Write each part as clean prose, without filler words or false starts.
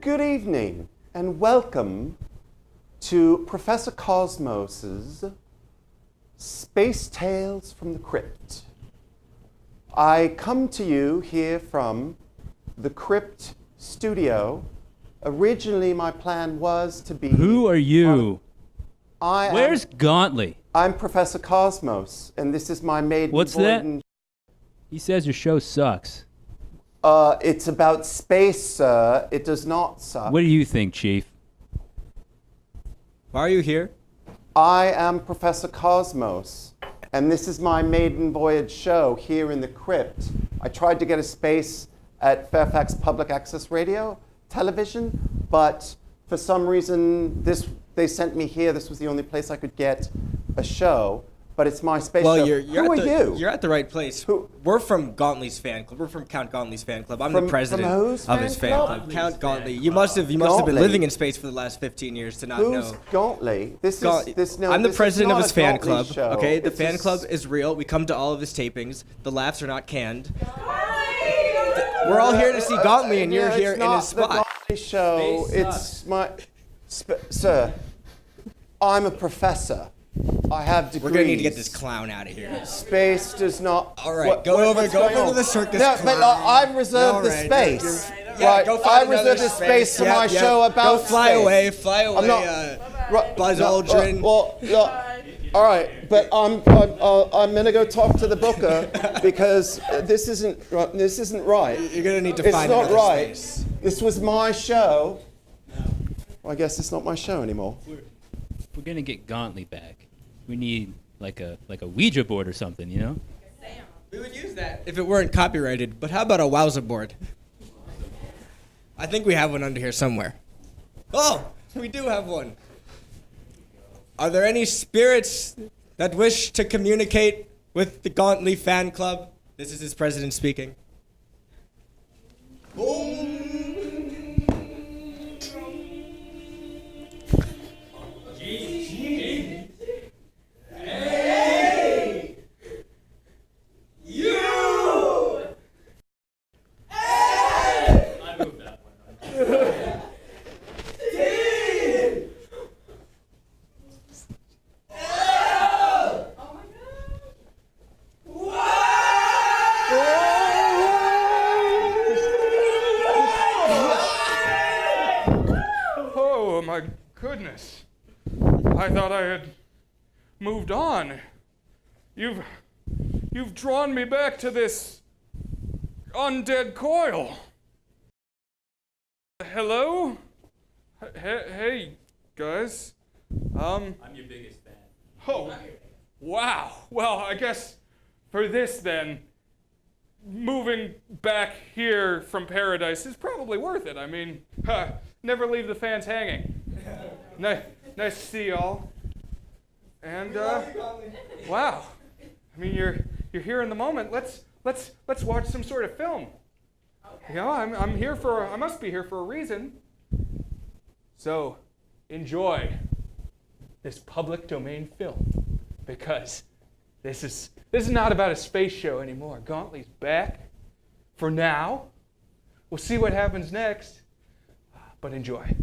Good evening and welcome to Professor Cosmos's Space Tales from the Crypt. I come to you here from the Crypt studio. Originally my plan was to be... Who are you? Where's Gauntly? I'm Professor Cosmos, and this is my maiden What's voyage that? in- He says your show sucks. It's about space, sir. It does not suck. What do you think, Chief? Why are you here? I am Professor Cosmos, and this is my maiden voyage show here in the Crypt. I tried to get a space at Fairfax Public Access Radio, television, but for some reason they sent me here. This was the only place I could get a show, but it's my space show. Who are you? You're at the right place. Who? We're from Gauntly's fan club. We're from Count Gauntly's fan club. I'm the president from whose of his fan fan club. club? Count Gauntly. You must have been Gauntly? living in space for the last 15 years to not Who's know. Gauntly? I'm the president of his fan club. Show. Okay, the It's fan club is real. We come to all of his tapings. The laughs are not canned. We're all here to see Gauntly, and you're here in his spot. The Gauntly show. Space It's my, sir. I'm a professor. I have degrees. We're gonna need to get this clown out of here. Space does not. All right, go over to the circus. No, but clown. I've reserved All the right, space. Yeah, go I find reserved another the space for Yep, my yep. show about Go fly space. away, fly away. I'm not. Buzz Aldrin. All right, but I'm gonna go talk to the booker because this isn't right. You're gonna need to It's find not another right. space. This was my show. Well, I guess it's not my show anymore. We're gonna get Gauntly back. We need like a Ouija board or something, you know? We would use that if it weren't copyrighted, but how about a Wowza board? I think we have one under here somewhere. Oh, we do have one. Are there any spirits that wish to communicate with the Gauntly Fan Club? This is his president speaking. Oh my goodness. I thought I had moved on. You've drawn me back to this undead coil. Hello? Hey, guys. I'm your biggest fan. Oh, wow. Well, I guess for this then, moving back here from paradise is probably worth it. I mean, never leave the fans hanging. Nice to see y'all. And wow. I mean, you're here in the moment. Let's watch some sort of film. You know, I must be here for a reason. So, enjoy this public domain film because this is not about a space show anymore. Gauntly's back for now. We'll see what happens next, but enjoy.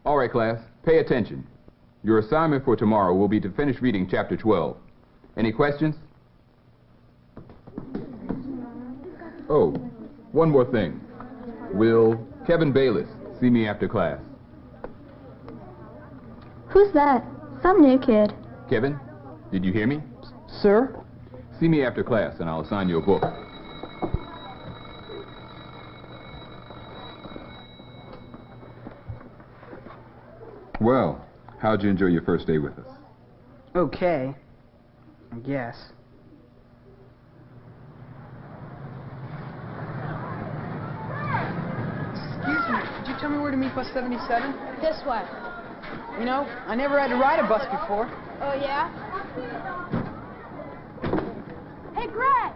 All right, class, pay attention. Your assignment for tomorrow will be to finish reading Chapter 12. Any questions? Oh, one more thing. Will Kevin Bayless see me after class? Who's that? Some new kid. Kevin, did you hear me? Sir? See me after class and I'll assign you a book. Well, how'd you enjoy your first day with us? Okay. I guess. Excuse me, could you tell me where to meet bus 77? This way. You know, I never had to ride a bus before. Oh, yeah? Hey, Greg!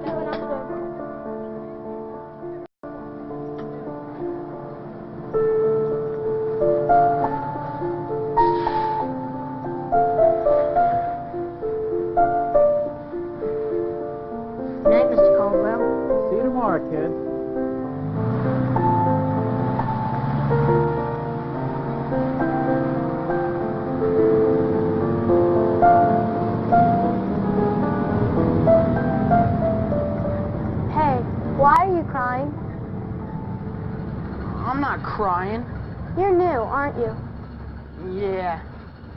That went out the door. kids. Hey, why are you crying? I'm not crying. You're new, aren't you? Yeah.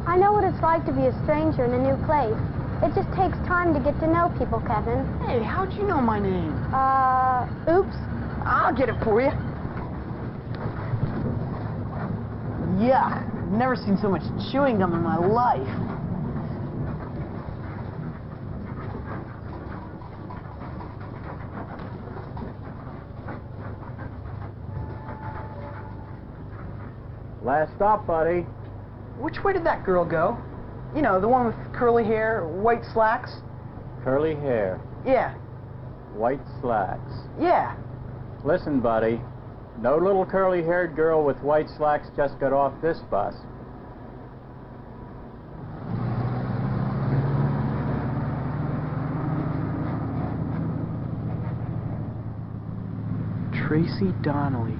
I know what it's like to be a stranger in a new place. It just takes time to get to know people, Kevin. Hey, how'd you know my name? Oops. I'll get it for you. Yuck. I've never seen so much chewing gum in my life. Last stop, buddy. Which way did that girl go? You know, the one with curly hair, white slacks? Curly hair, Yeah. white slacks. Yeah. Listen, buddy. No little curly-haired girl with white slacks just got off this bus. Tracy Donnelly.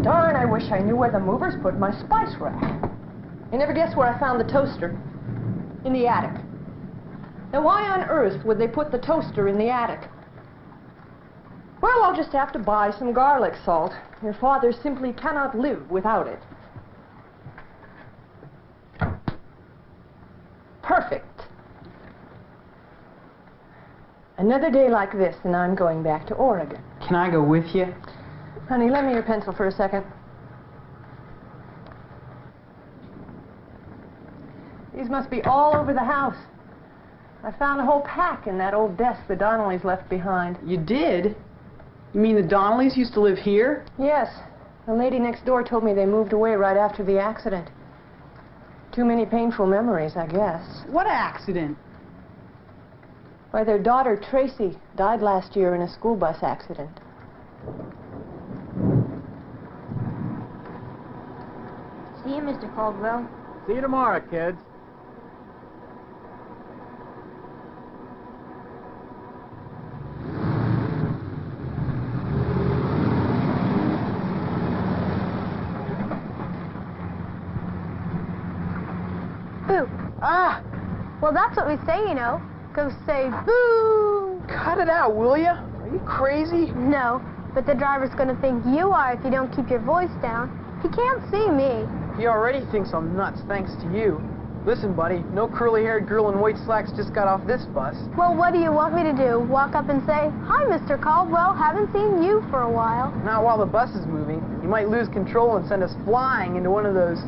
Darn, I wish I knew where the movers put my spice rack. You never guess where I found the toaster? In the attic. Now why on earth would they put the toaster in the attic? Well, I'll just have to buy some garlic salt. Your father simply cannot live without it. Perfect. Another day like this and I'm going back to Oregon. Can I go with you? Honey, lend me your pencil for a second. These must be all over the house. I found a whole pack in that old desk the Donnellys left behind. You did? You mean the Donnellys used to live here? Yes. The lady next door told me they moved away right after the accident. Too many painful memories, I guess. What accident? Why, their daughter, Tracy, died last year in a school bus accident. See you, Mr. Caldwell. See you tomorrow, kids. Boo. Ah! Well, that's what we say, you know. Go say boo. Cut it out, will ya? Are you crazy? No, but the driver's gonna think you are if you don't keep your voice down. He can't see me. He already thinks I'm nuts thanks to you. Listen, buddy, no curly-haired girl in white slacks just got off this bus. Well, what do you want me to do? Walk up and say, "Hi, Mr. Caldwell, haven't seen you for a while." Not while the bus is moving. You might lose control and send us flying into one of those...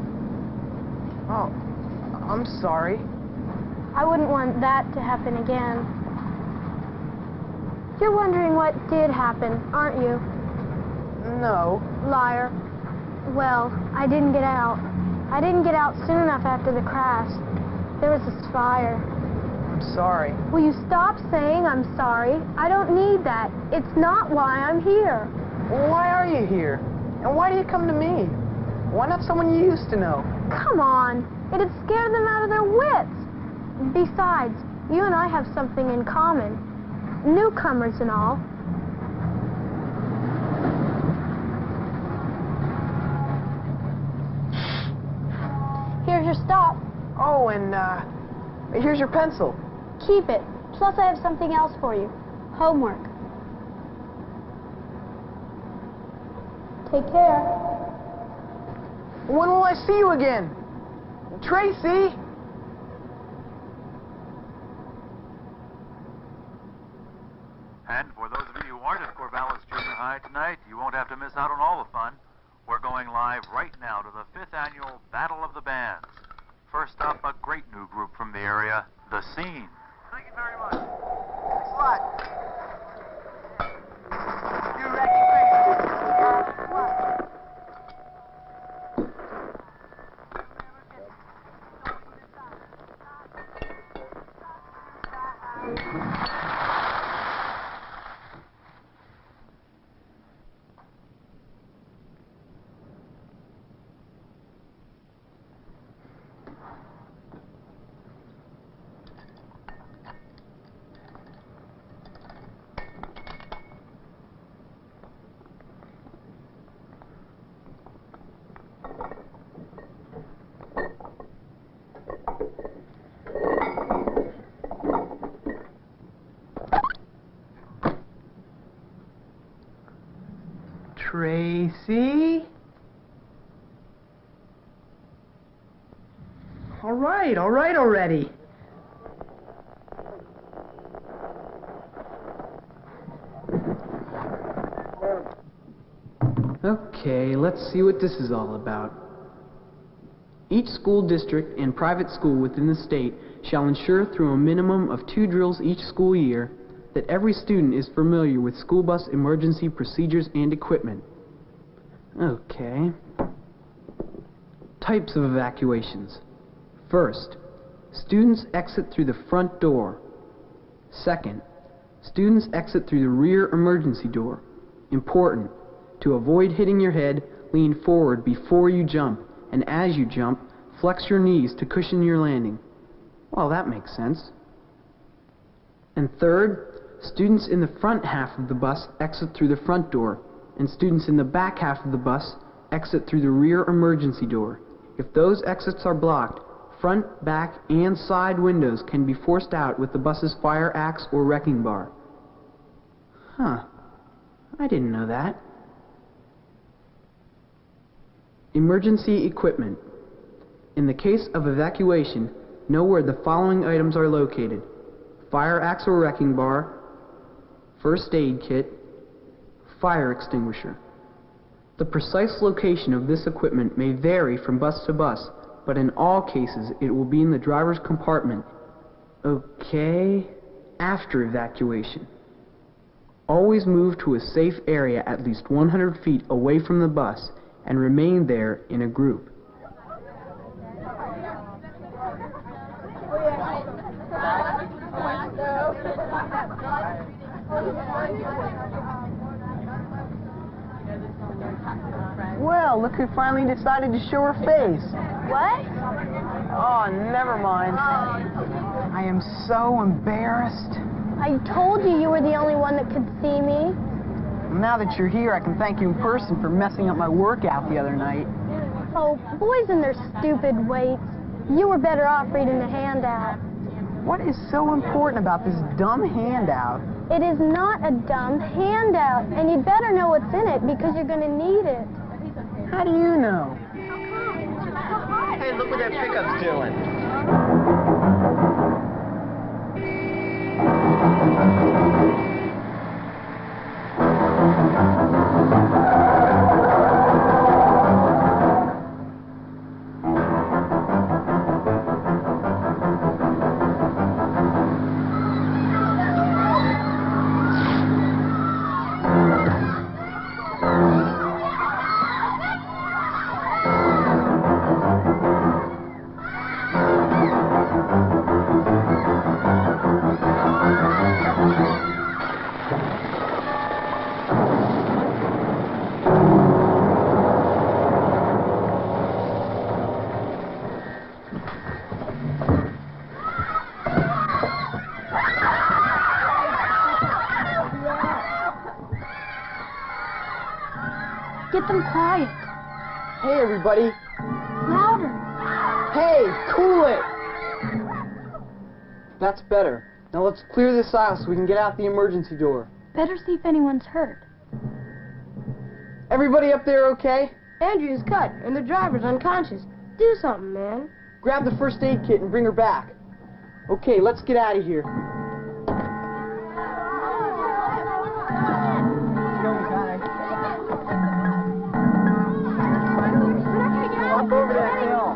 Oh, I'm sorry. I wouldn't want that to happen again. You're wondering what did happen, aren't you? No. Liar. Well, I didn't get out. I didn't get out soon enough after the crash. There was this fire. I'm sorry. Will you stop saying I'm sorry? I don't need that. It's not why I'm here. Well, why are you here? And why do you come to me? Why not someone you used to know? Come on. It'd scare them out of their wits. Besides, you and I have something in common. Newcomers and all. Here's your stop. Oh, and, here's your pencil. Keep it. Plus, I have something else for you. Homework. Take care. When will I see you again? Tracy! And for those of you who aren't at Corvallis Junior High tonight, you won't have to miss out on all the fun. We're going live right now to the 5th annual Battle of the Bands. First up, a great new group from the area, The Scene. Thank you very much. Thanks a lot. You ready, Tracy? All right already. Okay, let's see what this is all about. Each school district and private school within the state shall ensure through a minimum of 2 drills each school year that every student is familiar with school bus emergency procedures and equipment. Okay. Types of evacuations. First, students exit through the front door. Second, students exit through the rear emergency door. Important. To avoid hitting your head, lean forward before you jump, and as you jump, flex your knees to cushion your landing. Well, that makes sense. And third, students in the front half of the bus exit through the front door, and students in the back half of the bus exit through the rear emergency door. If those exits are blocked, front, back, and side windows can be forced out with the bus's fire axe or wrecking bar. Huh. I didn't know that. Emergency equipment. In the case of evacuation, know where the following items are located: fire axe or wrecking bar, first aid kit, fire extinguisher. The precise location of this equipment may vary from bus to bus, but in all cases it will be in the driver's compartment. Okay, after evacuation. Always move to a safe area at least 100 feet away from the bus and remain there in a group. Well, look who finally decided to show her face. What? Oh, never mind. I am so embarrassed. I told you you were the only one that could see me. Now that you're here, I can thank you in person for messing up my workout the other night. Oh, boys and their stupid weights. You were better off reading the handout. What is so important about this dumb handout? It is not a dumb handout, and you'd better know what's in it because you're going to need it. How do you know? Hey, look what that pickup's doing. Get them quiet. Hey, everybody. Louder. Hey, cool it. That's better. Now let's clear this aisle so we can get out the emergency door. Better see if anyone's hurt. Everybody up there okay? Andrew's cut, and the driver's unconscious. Do something, man. Grab the first aid kit and bring her back. Okay, let's get out of here. Up over that hill.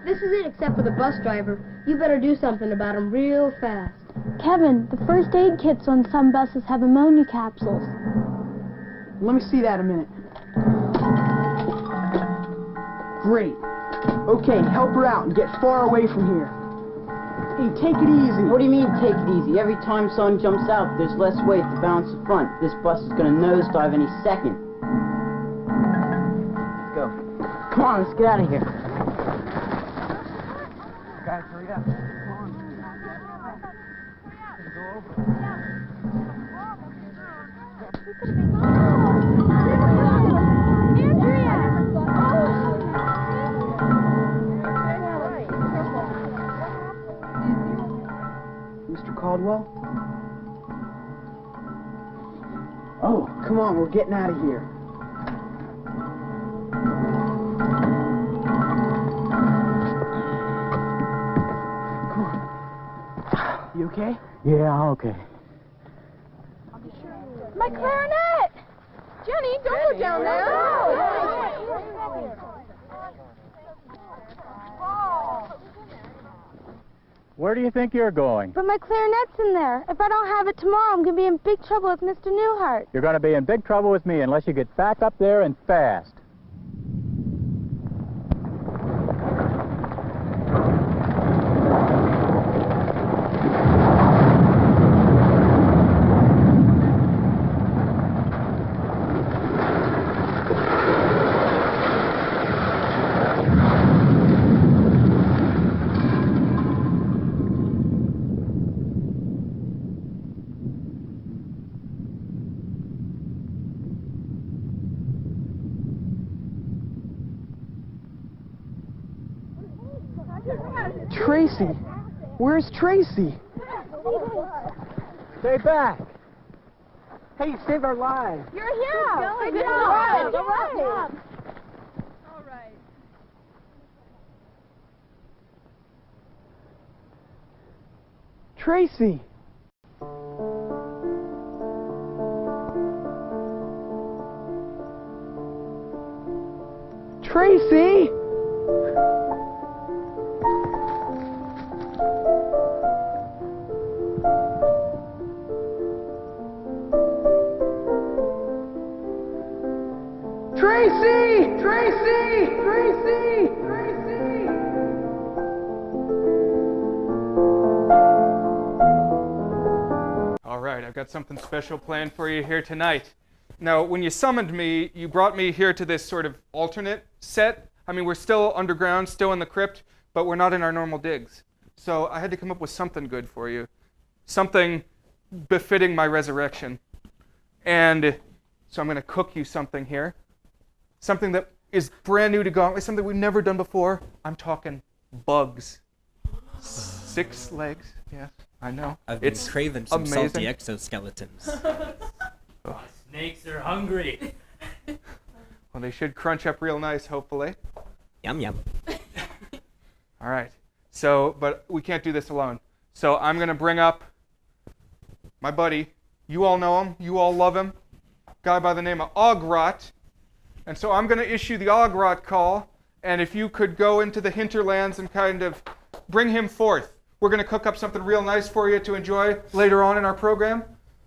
This is it except for the bus driver. You better do something about him real fast. Kevin, the first aid kits on some buses have ammonia capsules. Let me see that a minute. Great. Okay, help her out and get far away from here. Hey, take it easy. What do you mean, take it easy? Every time someone jumps out, there's less weight to balance the front. This bus is going to nosedive any second. Let's go. Come on, let's get out of here. Guys, hurry up. Come on. Go over. Caldwell? Oh, come on, we're getting out of here. Come on. You okay? Yeah, I'm okay. My clarinet! Jenny, don't go down there. Where do you think you're going? But my clarinet's in there. If I don't have it tomorrow, I'm going to be in big trouble with Mr. Newhart. You're going to be in big trouble with me unless you get back up there and fast. Tracy! Where's Tracy? Stay back. Hey, you saved our lives. You're a hero. Good job. All right. Tracy! Tracy! Tracy! Tracy! Tracy! Tracy! All right, I've got something special planned for you here tonight. Now, when you summoned me, you brought me here to this sort of alternate set. I mean, we're still underground, still in the crypt, but we're not in our normal digs. So I had to come up with something good for you, something befitting my resurrection. And so I'm going to cook you something here, something that is brand new to Gauntly, something we've never done before. I'm talking bugs. 6 legs, yes, I know. I've been It's craving some amazing. salty exoskeletons. Snakes are hungry. Well, they should crunch up real nice, hopefully. Yum, yum. All right. So, but we can't do this alone. So I'm going to bring up my buddy. You all know him. You all love him. Guy by the name of Ogrot. And so I'm going to issue the Ogrot call. And if you could go into the hinterlands and kind of bring him forth. We're going to cook up something real nice for you to enjoy later on in our program.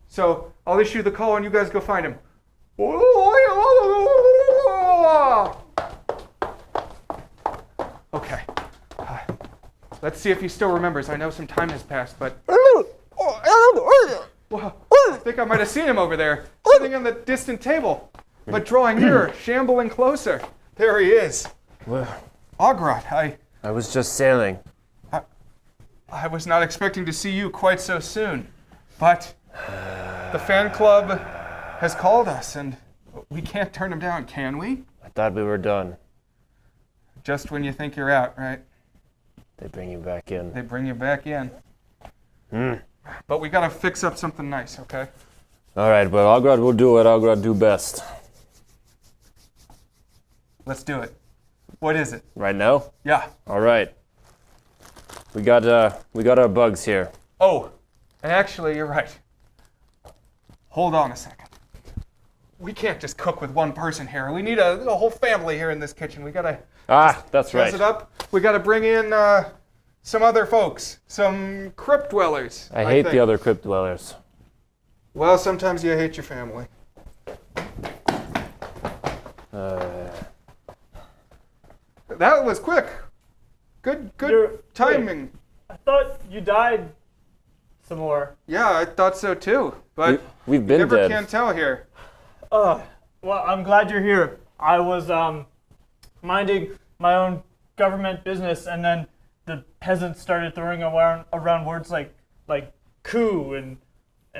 So I'll issue the call and you guys go find him. Okay. Let's see if he still remembers. I know some time has passed, but... Well, I think I might have seen him over there, sitting on the distant table, but drawing nearer, shambling closer. There he is. Ogrot, I was just sailing. I was not expecting to see you quite so soon, but the fan club has called us, and we can't turn them down, can we? I thought we were done. Just when you think you're out, right? They bring you back in. They bring you back in. But we gotta fix up something nice, okay? All right, but Ograd will do what Ograd do best. Let's do it. What is it? Right now? Yeah. All right. We got our bugs here. Oh, and actually, you're right. Hold on a second. We can't just cook with one person here. We need a whole family here in this kitchen. We gotta that's right. dress it up. We gotta bring in some other folks, some crypt dwellers. I hate think. the other crypt dwellers. Well, sometimes you hate your family. That was quick. Good timing. Wait, I thought you died some more. Yeah, I thought so too. But we've been never dead. can tell here. Well, I'm glad you're here. I was minding my own government business, and then the peasants started throwing around words like coup and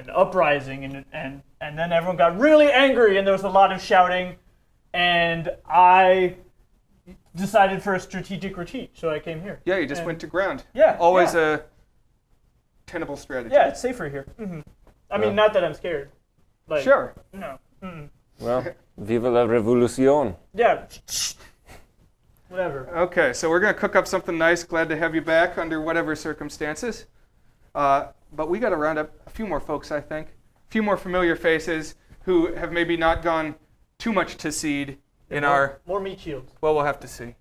uprising, and then everyone got really angry, and there was a lot of shouting, and I decided for a strategic retreat, so I came here. Yeah, you just went to ground. Yeah. Always yeah. tenable strategy. Yeah, it's safer here. I mean, not that I'm scared. Like, Sure. No. Well, viva la revolución. Yeah. Whatever. Okay, so we're going to cook up something nice. Glad to have you back under whatever circumstances. But we got to round up a few more folks, I think. A few more familiar faces who have maybe not gone too much to seed in our... More meat shields. Well, we'll have to see.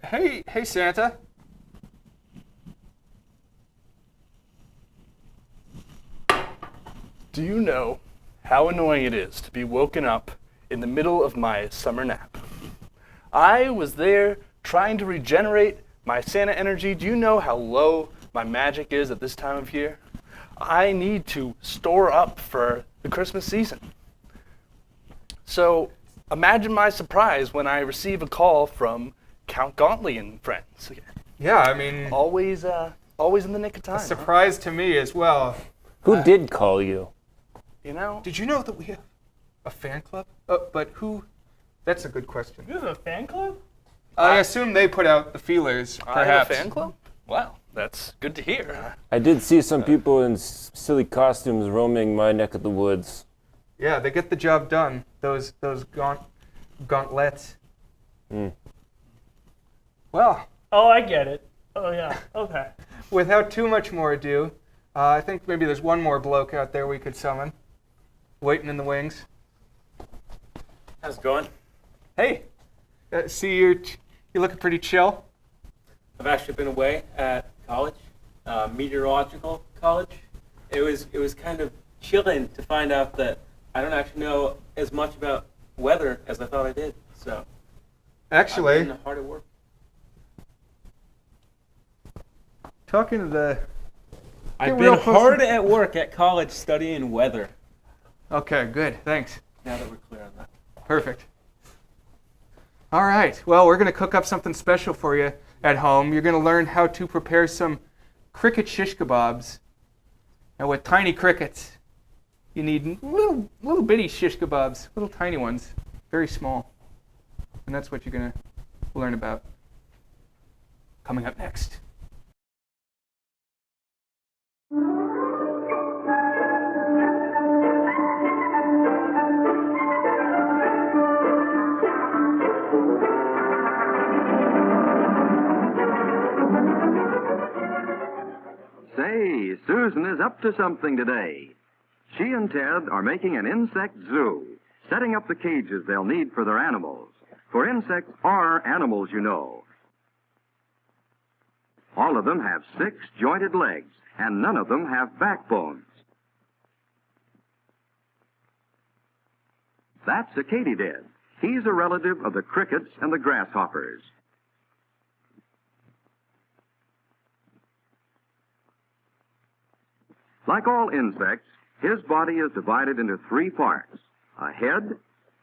Hey, Santa. Do you know how annoying it is to be woken up in the middle of my summer nap? I was there trying to regenerate my Santa energy. Do you know how low my magic is at this time of year? I need to store up for the Christmas season. So imagine my surprise when I receive a call from Count Gauntly and friends. Yeah, I mean... Always in the nick of time. A surprise to me as well. Who did call you? You know? Did you know that we have a fan club? But who? That's a good question. You have a fan club? I assume they put out the feelers, perhaps. I have a fan club? Wow, that's good to hear. I did see some people in silly costumes roaming my neck of the woods. Yeah, they get the job done. Those gauntlets. Well. Oh, I get it. Oh, yeah. Okay. Without too much more ado, I think maybe there's one more bloke out there we could summon, waiting in the wings. How's it going? Hey, see you're looking pretty chill. I've actually been away at college, meteorological college. It was kind of chilling to find out that I don't actually know as much about weather as I thought I did. So, actually, I've been hard at work. Talking to the. I've been hard at work at college studying weather. Okay, good. Thanks. Now that we're clear on that. Perfect. All right. Well, we're going to cook up something special for you at home. You're going to learn how to prepare some cricket shish kebabs. Now, with tiny crickets, you need little bitty shish kebabs, little tiny ones, very small. And that's what you're going to learn about coming up next. Say, Susan is up to something today. She and Ted are making an insect zoo, setting up the cages they'll need for their animals. For insects are animals, you know. All of them have 6 jointed legs, and none of them have backbones. That's a katydid. He's a relative of the crickets and the grasshoppers. Like all insects, his body is divided into 3 parts: a head,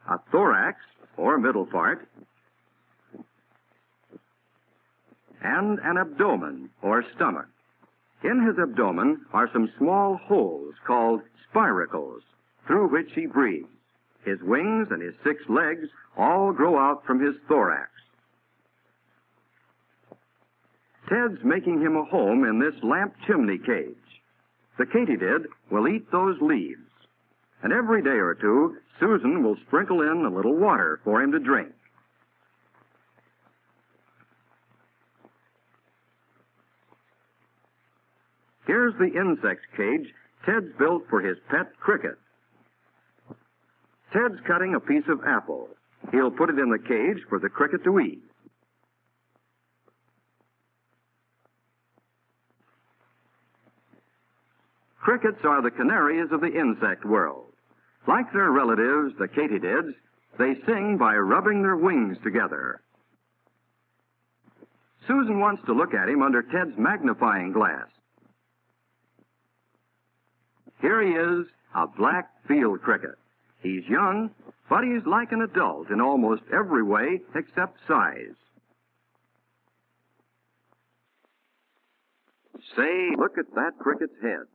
a thorax, or middle part, and an abdomen, or stomach. In his abdomen are some small holes called spiracles, through which he breathes. His wings and his 6 legs all grow out from his thorax. Ted's making him a home in this lamp chimney cage. The katydid will eat those leaves, and every day or two, Susan will sprinkle in a little water for him to drink. Here's the insect cage Ted's built for his pet cricket. Ted's cutting a piece of apple. He'll put it in the cage for the cricket to eat. Crickets are the canaries of the insect world. Like their relatives, the katydids, they sing by rubbing their wings together. Susan wants to look at him under Ted's magnifying glass. Here he is, a black field cricket. He's young, but he's like an adult in almost every way except size. Say, look at that cricket's head.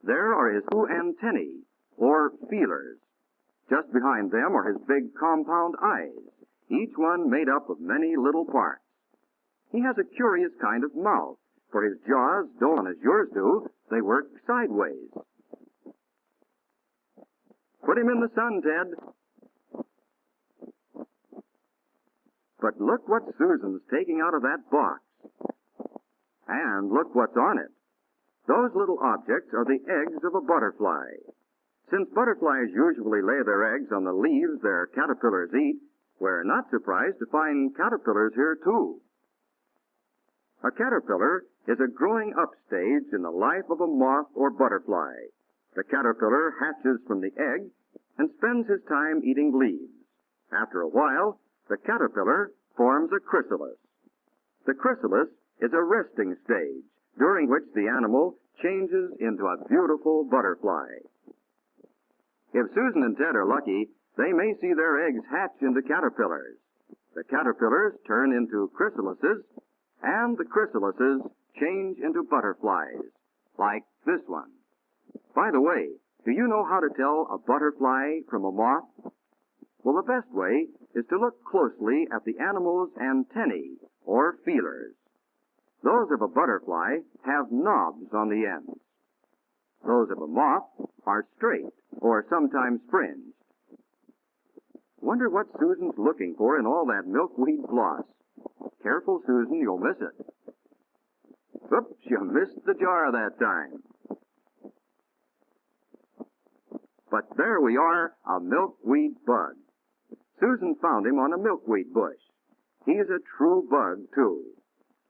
There are his 2 antennae, or feelers. Just behind them are his big compound eyes, each one made up of many little parts. He has a curious kind of mouth, For his jaws don't, as yours do, they work sideways. Put him in the sun, Ted. But look what Susan's taking out of that box. And look what's on it. Those little objects are the eggs of a butterfly. Since butterflies usually lay their eggs on the leaves their caterpillars eat, we're not surprised to find caterpillars here too. A caterpillar is a growing up stage in the life of a moth or butterfly. The caterpillar hatches from the egg and spends his time eating leaves. After a while, the caterpillar forms a chrysalis. The chrysalis is a resting stage during which the animal changes into a beautiful butterfly. If Susan and Ted are lucky, they may see their eggs hatch into caterpillars. The caterpillars turn into chrysalises, and the chrysalises change into butterflies, like this one. By the way, do you know how to tell a butterfly from a moth? Well, the best way is to look closely at the animal's antennae, or feelers. Those of a butterfly have knobs on the ends. Those of a moth are straight, or sometimes fringed. Wonder what Susan's looking for in all that milkweed gloss. Careful, Susan, you'll miss it. Oops, you missed the jar that time. But there we are, a milkweed bug. Susan found him on a milkweed bush. He's a true bug, too.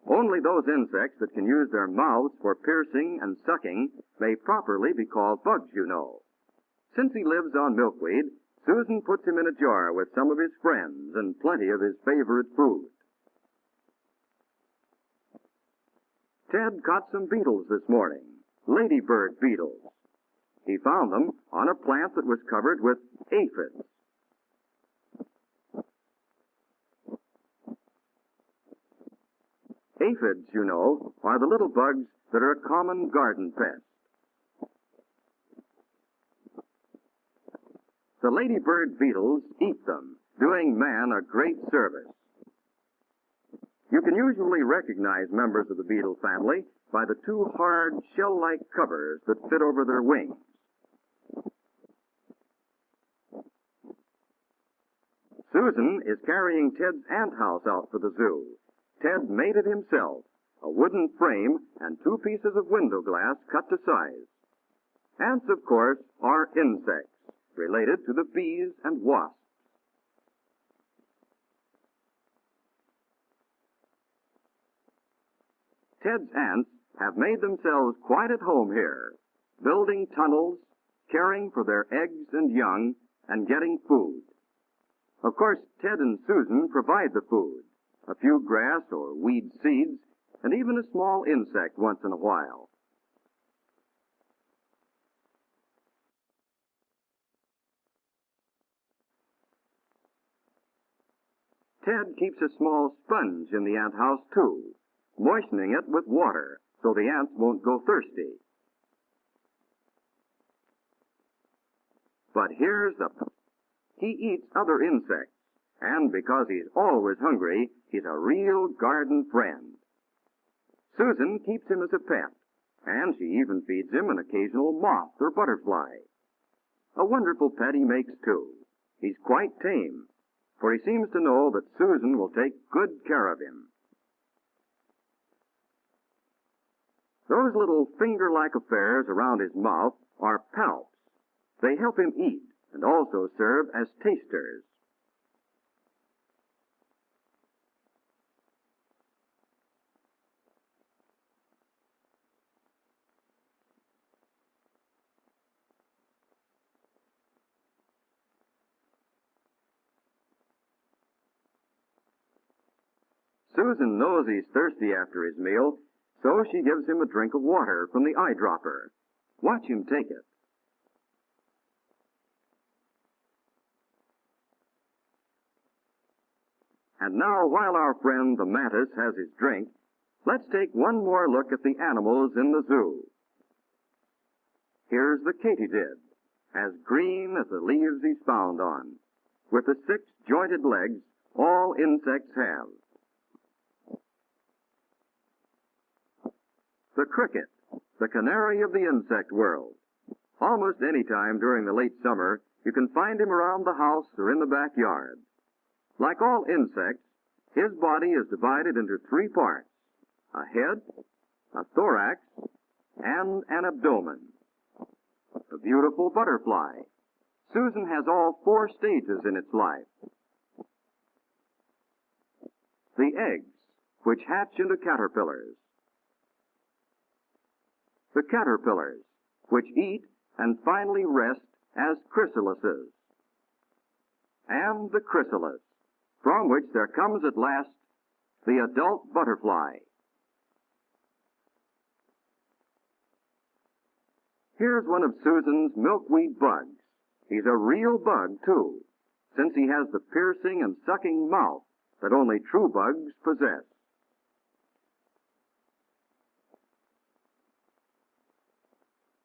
Only those insects that can use their mouths for piercing and sucking may properly be called bugs, you know. Since he lives on milkweed, Susan puts him in a jar with some of his friends and plenty of his favorite food. Ted caught some beetles this morning, ladybird beetles. He found them on a plant that was covered with aphids. Aphids, you know, are the little bugs that are a common garden pest. The ladybird beetles eat them, doing man a great service. You can usually recognize members of the beetle family by the two hard, shell-like covers that fit over their wings. Susan is carrying Ted's ant house out for the zoo. Ted made it himself, a wooden frame and 2 pieces of window glass cut to size. Ants, of course, are insects, related to the bees and wasps. Ted's ants have made themselves quite at home here, building tunnels, caring for their eggs and young, and getting food. Of course, Ted and Susan provide the food, a few grass or weed seeds, and even a small insect once in a while. Ted keeps a small sponge in the ant house, too, moistening it with water so the ants won't go thirsty. But here's the... He eats other insects, and because he's always hungry, he's a real garden friend. Susan keeps him as a pet, and she even feeds him an occasional moth or butterfly. A wonderful pet he makes, too. He's quite tame, for he seems to know that Susan will take good care of him. Those little finger-like affairs around his mouth are palps. They help him eat and also serve as tasters. Susan knows he's thirsty after his meal, so she gives him a drink of water from the eyedropper. Watch him take it. And now, while our friend the mantis has his drink, let's take one more look at the animals in the zoo. Here's the katydid, as green as the leaves he's found on, with the 6 jointed legs all insects have. the cricket, the canary of the insect world. Almost any time during the late summer, you can find him around the house or in the backyard. Like all insects, his body is divided into three parts: a head, a thorax, and an abdomen. The beautiful butterfly. Susan has all four stages in its life. The eggs, which hatch into caterpillars. The caterpillars, which eat and finally rest as chrysalises. And the chrysalis, from which there comes at last the adult butterfly. Here's one of Susan's milkweed bugs. He's a real bug, too, since he has the piercing and sucking mouth that only true bugs possess.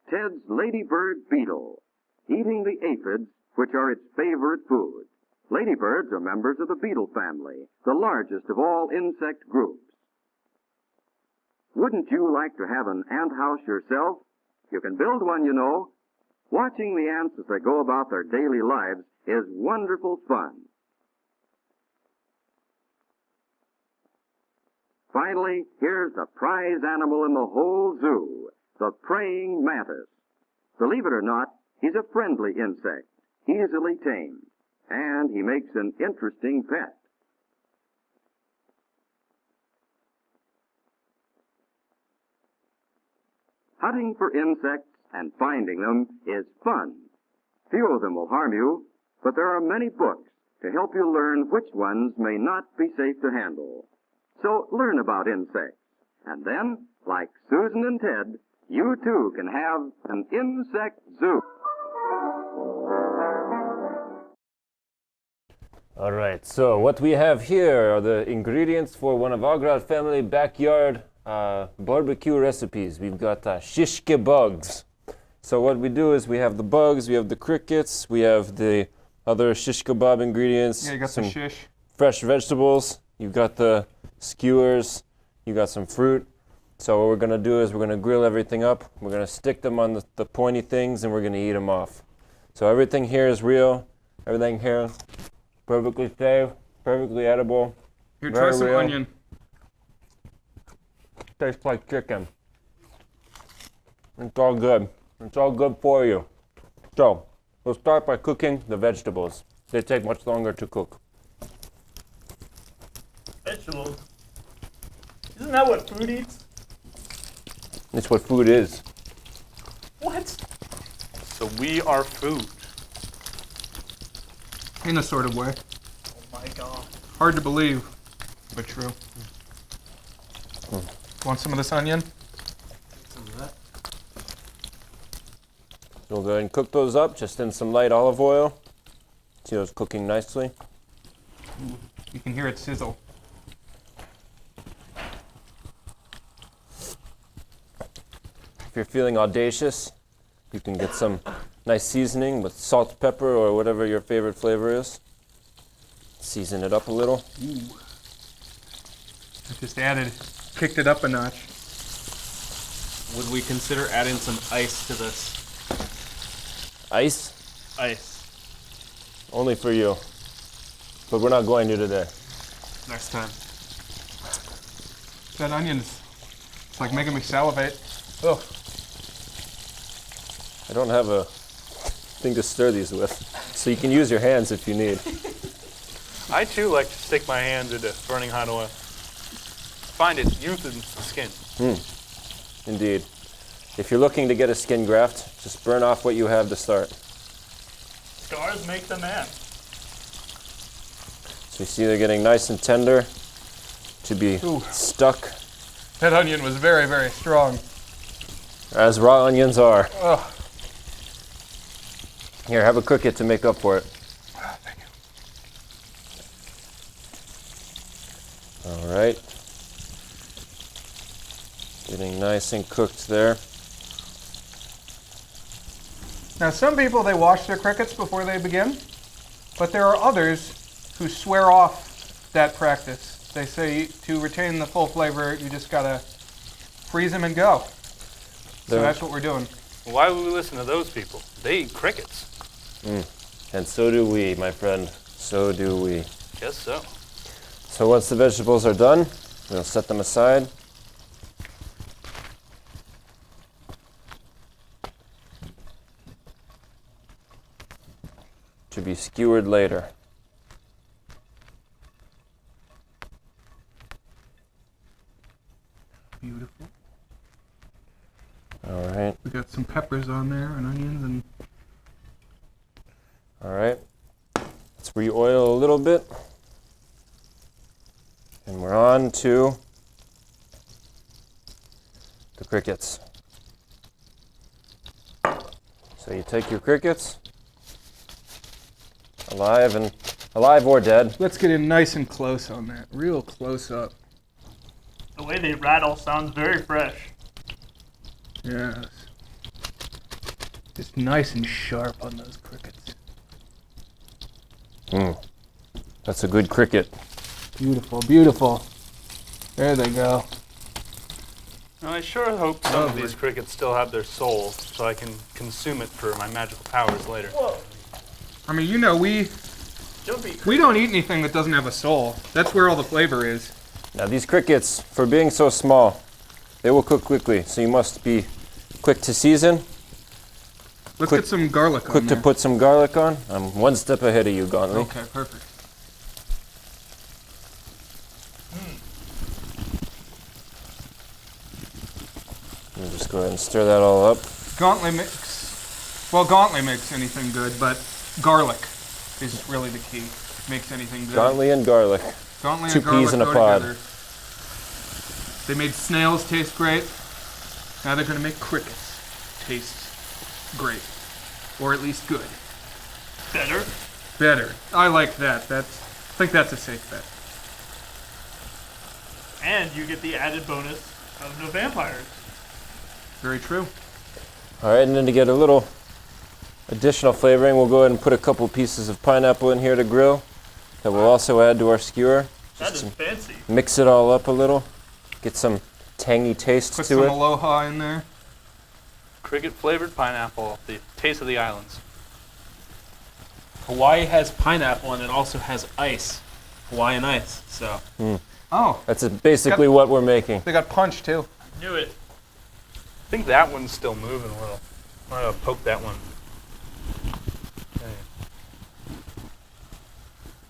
Ted's ladybird beetle, eating the aphids, which are its favorite food. Ladybirds are members of the beetle family, the largest of all insect groups. Wouldn't you like to have an ant house yourself? You can build one, you know. Watching the ants as they go about their daily lives is wonderful fun. Finally, here's the prize animal in the whole zoo, the praying mantis. Believe it or not, he's a friendly insect, easily tamed, and he makes an interesting pet. Hunting for insects and finding them is fun. Few of them will harm you, but there are many books to help you learn which ones may not be safe to handle. So learn about insects, and then, like Susan and Ted, you too can have an insect zoo. All right, so what we have here are the ingredients for one of Agrad family backyard barbecue recipes. We've got shish kebugs. So what we do is we have the bugs, we have the crickets, we have the other shish kebab ingredients. Yeah, you got some the shish. fresh vegetables. You've got the skewers. You got some fruit. So what we're gonna do is we're gonna grill everything up. We're gonna stick them on the pointy things, and we're gonna eat them off. So everything here is real. Everything here, perfectly safe, perfectly edible. Here, very try some real. onion. Tastes like chicken. It's all good. It's all good for you. So, we'll start by cooking the vegetables. They take much longer to cook. Vegetables? Isn't that what food eats? It's what food is. What? So we are food. In a sort of way. Oh my god. Hard to believe, but true. Want some of this onion? Some of that. So we'll go ahead and cook those up just in some light olive oil. See those cooking nicely. Ooh, you can hear it sizzle. If you're feeling audacious, you can get some nice seasoning with salt, pepper, or whatever your favorite flavor is. Season it up a little. Ooh. I just kicked it up a notch. Would we consider adding some ice to this? Ice? Ice. Only for you. But we're not going to today. Next time. That onion's, it's like making me salivate. Oh. I don't have a thing to stir these with, so you can use your hands if you need. I too like to stick my hands into burning hot oil. Find it youthens the skin. Indeed. If you're looking to get a skin graft, just burn off what you have to start. Scars make the man. So you see they're getting nice and tender to be stuck. That onion was very, very strong. As raw onions are. Oh. Here, have a cricket to make up for it. Oh, thank you. All right. Getting nice and cooked there. Now, some people, they wash their crickets before they begin, but there are others who swear off that practice. They say to retain the full flavor, you just gotta freeze them and go. So There. that's what we're doing. Why would we listen to those people? They eat crickets. And so do we, my friend. So do we. Guess so. So once the vegetables are done, we'll set them aside. To be skewered later. Beautiful. All right. We got some peppers on there and onions and. All right. Let's re-oil a little bit. And we're on to the crickets. So you take your crickets, alive or dead. Let's get in nice and close on that, real close up. The way they rattle sounds very fresh. Yes. Just nice and sharp on those crickets. That's a good cricket. Beautiful, beautiful. There they go. Now, I sure hope some of these crickets still have their soul, so I can consume it for my magical powers later. Whoa. I mean, you know, we don't eat anything that doesn't have a soul. That's where all the flavor is. Now these crickets, for being so small, they will cook quickly, so you must be quick to season. Let's get some garlic on Quick to there. put some garlic on. I'm one step ahead of you, Gauntly. Okay, perfect. We'll just go ahead and stir that all up. Gauntly makes anything good, but garlic is really the key. Makes anything good. Gauntly and garlic. Gauntly Two and garlic peas in a go pod. together. They made snails taste great. Now they're going to make crickets taste great. Or at least good. Better? Better. I like that. I think that's a safe bet. And you get the added bonus of no vampires. Very true. All right, and then to get a little additional flavoring, we'll go ahead and put a couple pieces of pineapple in here to grill. That we'll also add to our skewer. That is fancy. Mix it all up a little. Get some tangy taste Put to some it. aloha in there. Cricket flavored pineapple, the taste of the islands. Hawaii has pineapple and it also has ice. Hawaiian ice, so. Oh. That's basically what we're making. They got punch too. Knew it. I think that one's still moving a little. I'm gonna poke that one.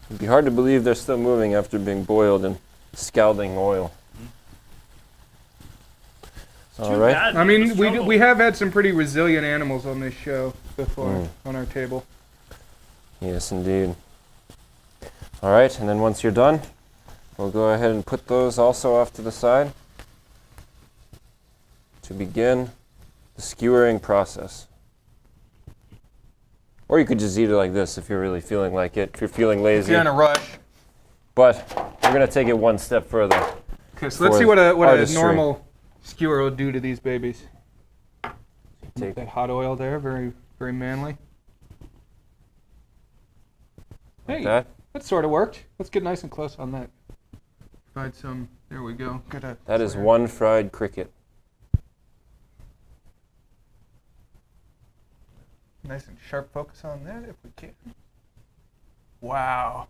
It'd be hard to believe they're still moving after being boiled in scalding oil. All right. I mean, we have had some pretty resilient animals on this show before on our table. Yes, indeed. All right, and then once you're done, we'll go ahead and put those also off to the side to begin the skewering process. Or you could just eat it like this if you're really feeling like it, if you're feeling lazy. If you're in a rush. But we're going to take it one step further. Okay, so let's see what a normal skewer will do to these babies. Take that hot oil there, very, very manly. Hey, that sort of worked. Let's get nice and close on that. Fried some, there we go. That is one fried cricket. Nice and sharp focus on that if we can. Wow.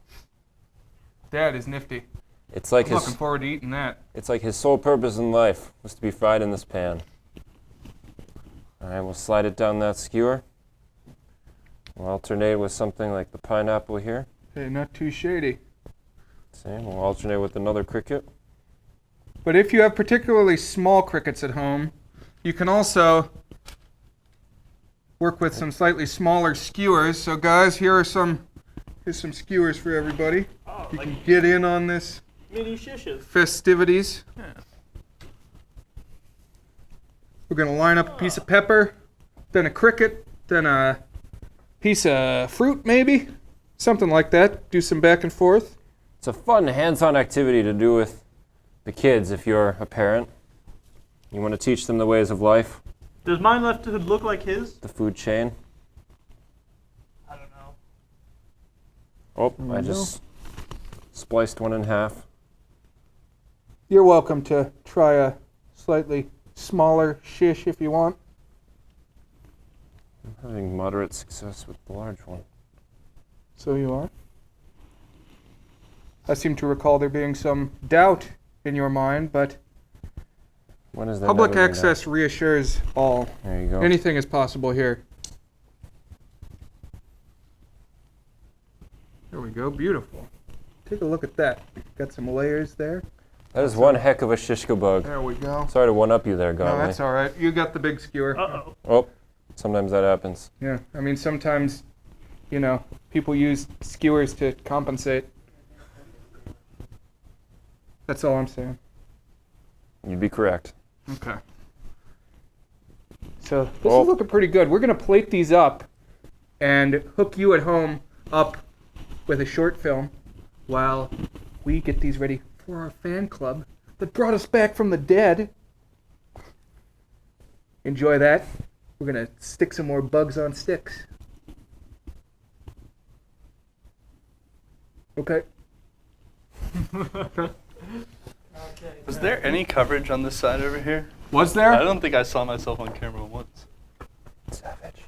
That is nifty. It's like I'm looking forward to eating that. It's like his sole purpose in life was to be fried in this pan. All right, we'll slide it down that skewer. We'll alternate with something like the pineapple here. Hey, not too shady. Same, we'll alternate with another cricket. But if you have particularly small crickets at home, you can also work with some slightly smaller skewers. So guys, here's some skewers for everybody. Oh, you can get in on this mini shishes. Festivities. Yeah. We're going to line up a piece of pepper, then a cricket, then a piece of fruit maybe, something like that. Do some back and forth. It's a fun hands-on activity to do with the kids if you're a parent. You want to teach them the ways of life. Does mine left to look like his? The food chain. I don't know. Oh, I just spliced one in half. You're welcome to try a slightly smaller shish if you want. I'm having moderate success with the large one. So you are? I seem to recall there being some doubt in your mind, but When is that public never been access reassures all. There you go. Anything is possible here. There we go, beautiful. Take a look at that. Got some layers there. That is one heck of a shishka bug. There we go. Sorry to one-up you there, No, Gauntly. that's all right. You got the big skewer. Uh-oh. Oh, sometimes that happens. Yeah, I mean, sometimes, you know, people use skewers to compensate. That's all I'm saying. You'd be correct. Okay. So this is looking pretty good. We're going to plate these up and hook you at home up with a short film while we get these ready for our fan club that brought us back from the dead. Enjoy that. We're going to stick some more bugs on sticks. Okay. Was there any coverage on this side over here? Was there? I don't think I saw myself on camera once. Savage.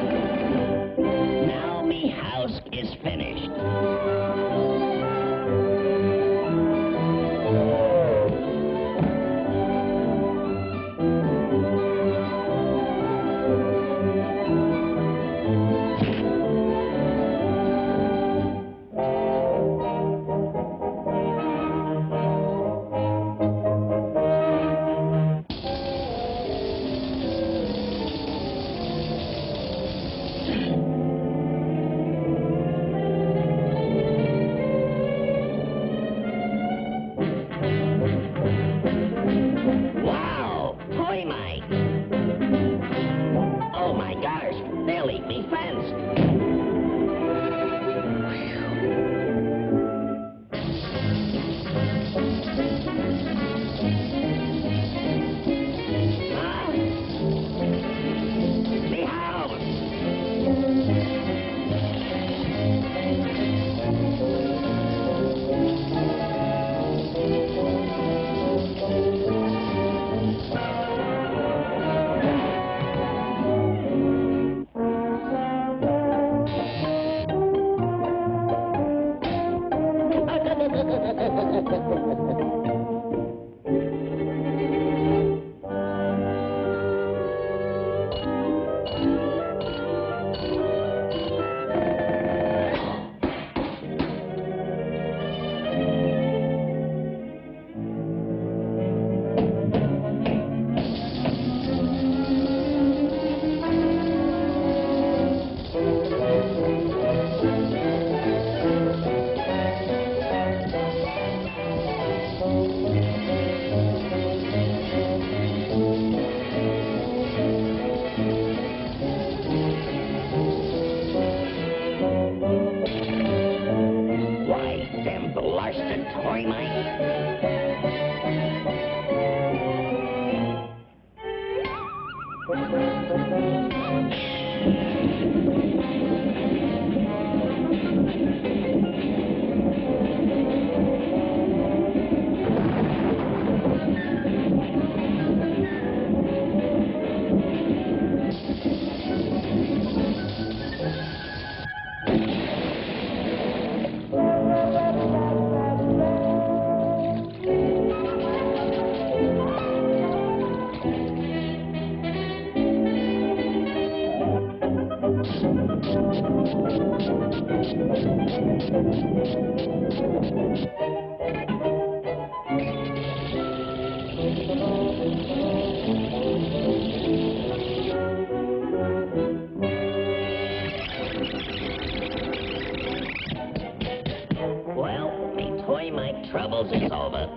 Now me house is finished. Wow, toy mite. Oh my gosh, they'll eat me fence. Ah. Me house. Why, them blasted toy mice. Well, me toy mite troubles is over.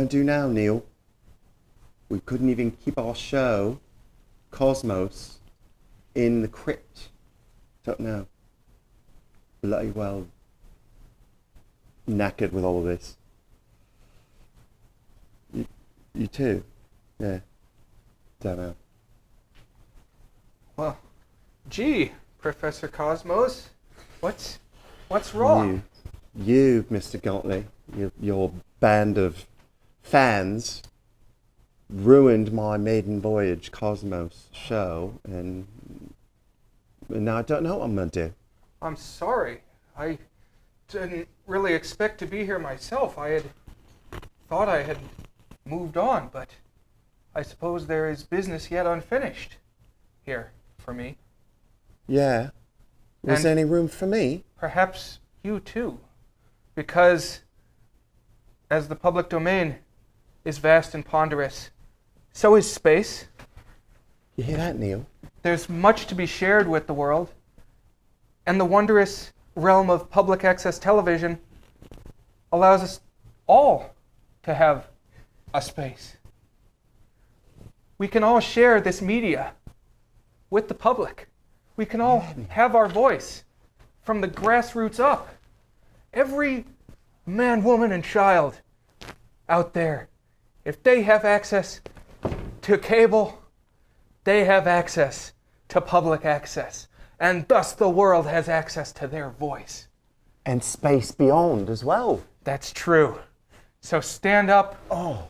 going to do now, Neil? We couldn't even keep our show, Cosmos, in the crypt. Don't know. Bloody well knackered with all of this. You too? Yeah. Don't know. Well, gee, Professor Cosmos, what's wrong? You, Mr. Gauntly, your band of fans ruined my maiden voyage Cosmos show, and now I don't know what I'm gonna do. I'm sorry. I didn't really expect to be here myself. I had thought I had moved on, but I suppose there is business yet unfinished here for me. Yeah. Was And there any room for me? Perhaps you too, because as the public domain is vast and ponderous, so is space. You hear that, Neil? There's much to be shared with the world, and the wondrous realm of public access television allows us all to have a space. We can all share this media with the public. We can all have our voice from the grassroots up. Every man, woman, and child out there, if they have access to cable, they have access to public access. And thus the world has access to their voice. And space beyond as well. That's true. So stand up.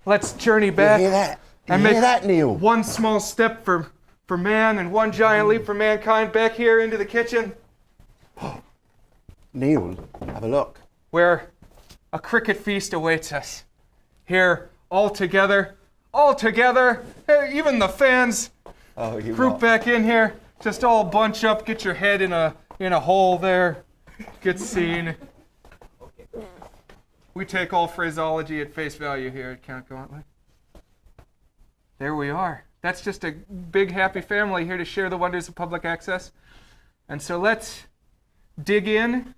Let's journey back. You hear that? And You make hear that, Neil? one small step for man and one giant leap for mankind back here into the kitchen. Neil, have a look. Where a cricket feast awaits us. Here, all together, hey, even the fans group back in here. Just all bunch up, get your head in a hole there. Get seen. We take all phraseology at face value here at Count Gauntly. There we are. That's just a big happy family here to share the wonders of public access. And so let's dig in.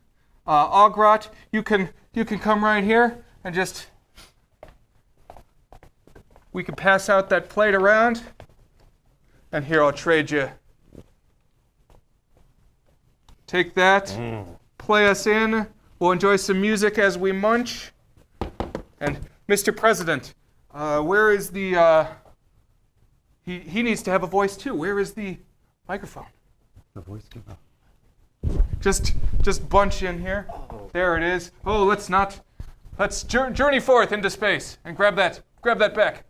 Ograt, you can come right here and just, we can pass out that plate around. And here I'll trade you. Take that, play us in. We'll enjoy some music as we munch. And Mr. President, where is the, he needs to have a voice too. Where is the microphone? The voice giver. Just bunch in here. There it is. Oh, let's journey forth into space and grab that back.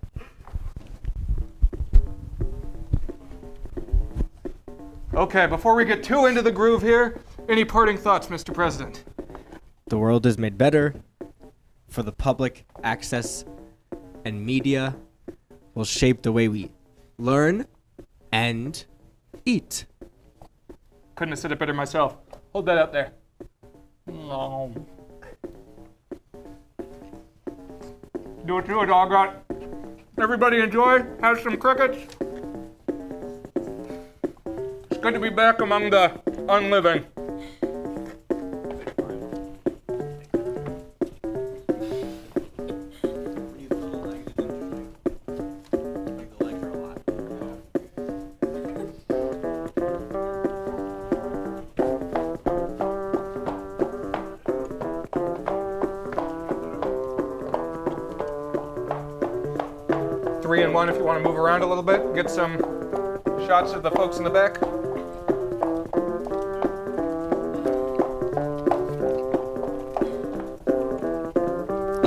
Okay, before we get too into the groove here, any parting thoughts, Mr. President? The world is made better for the public access, and media will shape the way we learn and eat. Couldn't have said it better myself. Hold that up there. No. Do it, Ograt. Everybody enjoy. Have some crickets. It's good to be back among the unliving. Three and one if you want to move around a little bit. Get some shots of the folks in the back.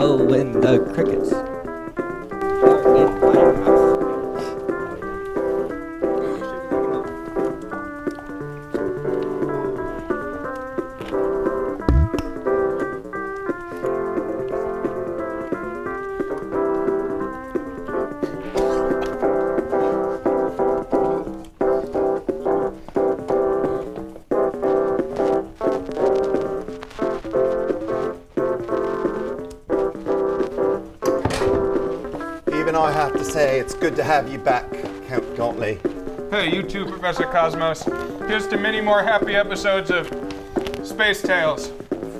Oh, and the crickets. Even I have to say, it's good to have you back, Count Gauntly. Hey, you too, Professor Cosmos. Here's to many more happy episodes of Space Tales.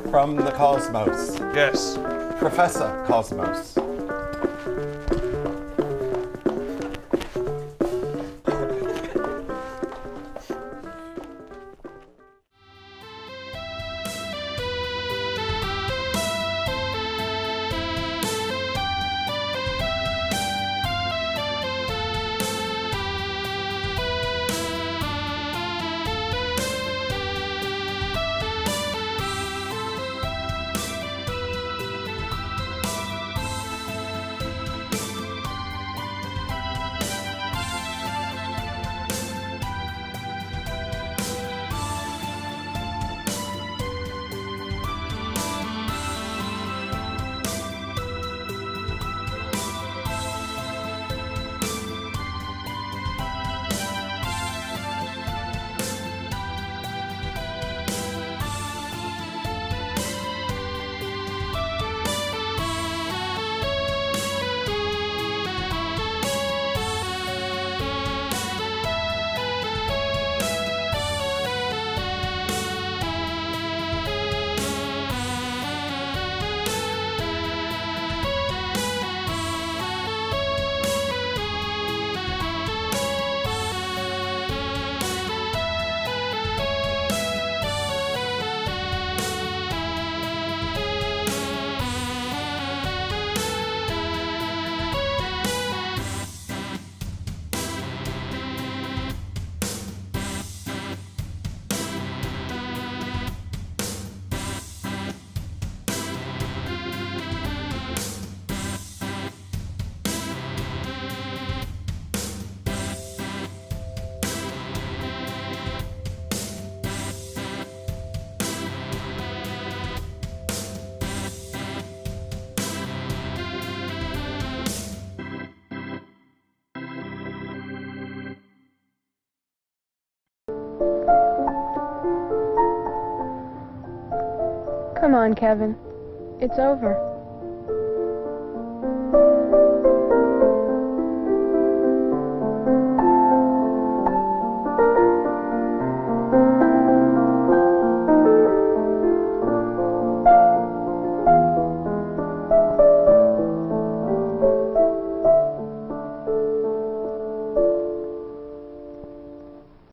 From the Cosmos. Yes. Professor Cosmos. Come on, Kevin. It's over.